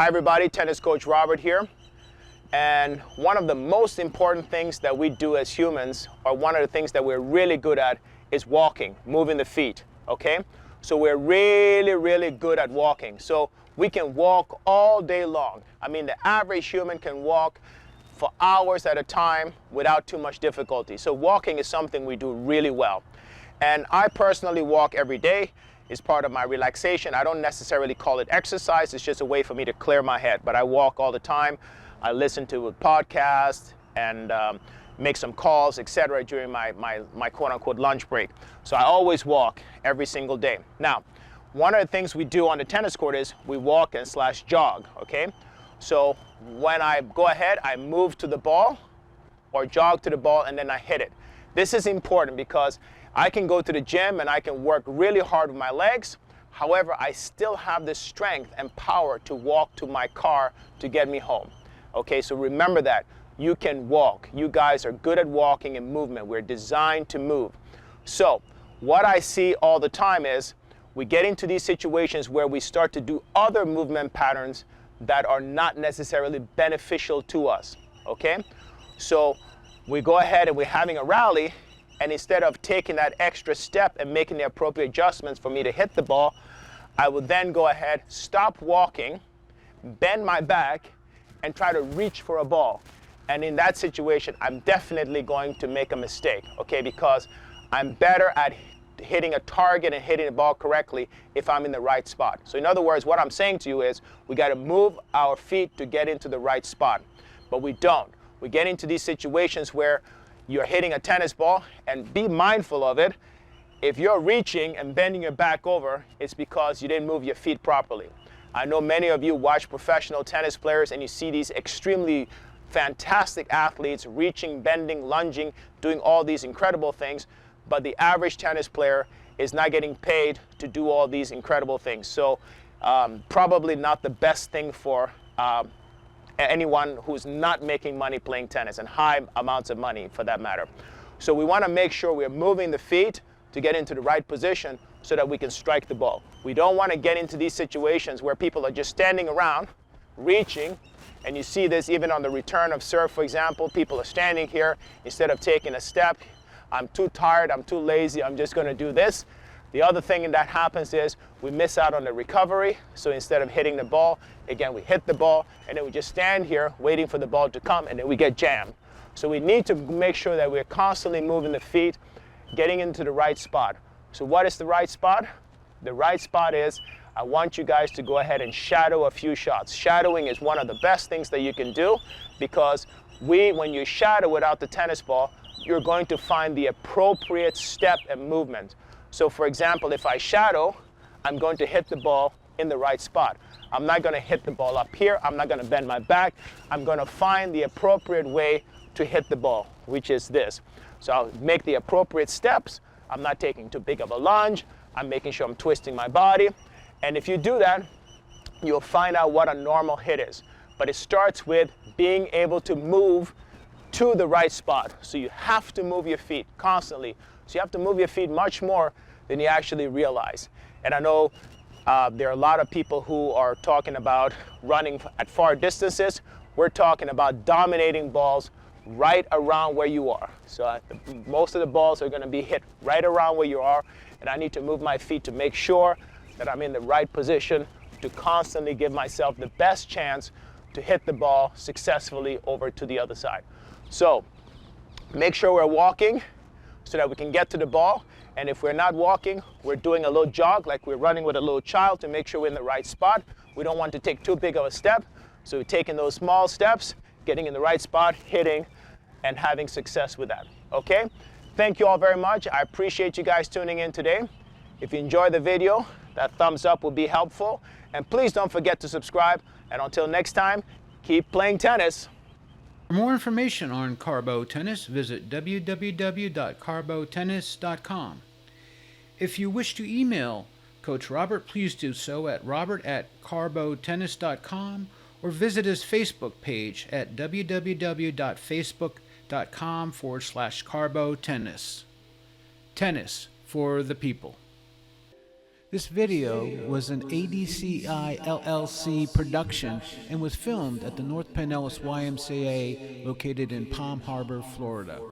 Hi everybody, Tennis Coach Robert here. And one of the most important things that we do as humans, or one of the things that we're really good at, is walking, moving the feet, okay? So we're really good at walking. So we can walk all day long. I mean, the average human can walk for hours at a time without too much difficulty. So walking is something we do really well. And I personally walk every day. It's part of my relaxation. I don't necessarily call it exercise. It's just a way for me to clear my head. But I walk all the time. I listen to a podcast and make some calls, etc. during my quote-unquote lunch break. So I always walk every single day. Now, one of the things we do on the tennis court is we walk and / jog, okay? So when I go ahead, I move to the ball or jog to the ball and then I hit it. This is important because I can go to the gym and I can work really hard with my legs. However, I still have the strength and power to walk to my car to get me home. Okay, so remember that. You can walk. You guys are good at walking and movement. We're designed to move. So what I see all the time is we get into these situations where we start to do other movement patterns that are not necessarily beneficial to us. Okay, so we go ahead and we're having a rally, and instead of taking that extra step and making the appropriate adjustments for me to hit the ball, I would then go ahead, stop walking, bend my back, and try to reach for a ball. And in that situation, I'm definitely going to make a mistake, okay? Because I'm better at hitting a target and hitting the ball correctly if I'm in the right spot. So in other words, what I'm saying to you is we got to move our feet to get into the right spot, but we don't. We get into these situations where you're hitting a tennis ball, and be mindful of it. If you're reaching and bending your back over, it's because you didn't move your feet properly. I know many of you watch professional tennis players and you see these extremely fantastic athletes reaching, bending, lunging, doing all these incredible things, but the average tennis player is not getting paid to do all these incredible things. So probably not the best thing for anyone who's not making money playing tennis, and high amounts of money for that matter. So we want to make sure we're moving the feet to get into the right position so that we can strike the ball. We don't want to get into these situations where people are just standing around, reaching, and you see this even on the return of serve, for example. People are standing here instead of taking a step. I'm too tired, I'm too lazy, I'm just going to do this. The other thing that happens is we miss out on the recovery. So instead of hitting the ball, again, we hit the ball, and then we just stand here waiting for the ball to come, and then we get jammed. So we need to make sure that we're constantly moving the feet, getting into the right spot. So what is the right spot? The right spot is, I want you guys to go ahead and shadow a few shots. Shadowing is one of the best things that you can do, because when you shadow without the tennis ball, you're going to find the appropriate step and movement. So for example, if I shadow, I'm going to hit the ball in the right spot. I'm not going to hit the ball up here. I'm not going to bend my back. I'm going to find the appropriate way to hit the ball, which is this. So I'll make the appropriate steps. I'm not taking too big of a lunge. I'm making sure I'm twisting my body. And if you do that, you'll find out what a normal hit is. But it starts with being able to move to the right spot. So you have to move your feet constantly. So you have to move your feet much more than you actually realize. And I know there are a lot of people who are talking about running at far distances. We're talking about dominating balls right around where you are. So most of the balls are going to be hit right around where you are, and I need to move my feet to make sure that I'm in the right position to constantly give myself the best chance to hit the ball successfully over to the other side. So make sure we're walking so that we can get to the ball, and if we're not walking, we're doing a little jog like we're running with a little child to make sure we're in the right spot. We don't want to take too big of a step, so we're taking those small steps, getting in the right spot, hitting, and having success with that, okay? Thank you all very much. I appreciate you guys tuning in today. If you enjoyed the video, that thumbs up will be helpful. And please don't forget to subscribe. And until next time, keep playing tennis. For more information on Carlbo Tennis, visit www.carlbotennis.com. If you wish to email Coach Robert, please do so at robert@carlbotennis.com, or visit his Facebook page at www.facebook.com/Carlbo Tennis. Tennis for the people. This video was an ADCI LLC production and was filmed at the North Pinellas YMCA located in Palm Harbor, Florida.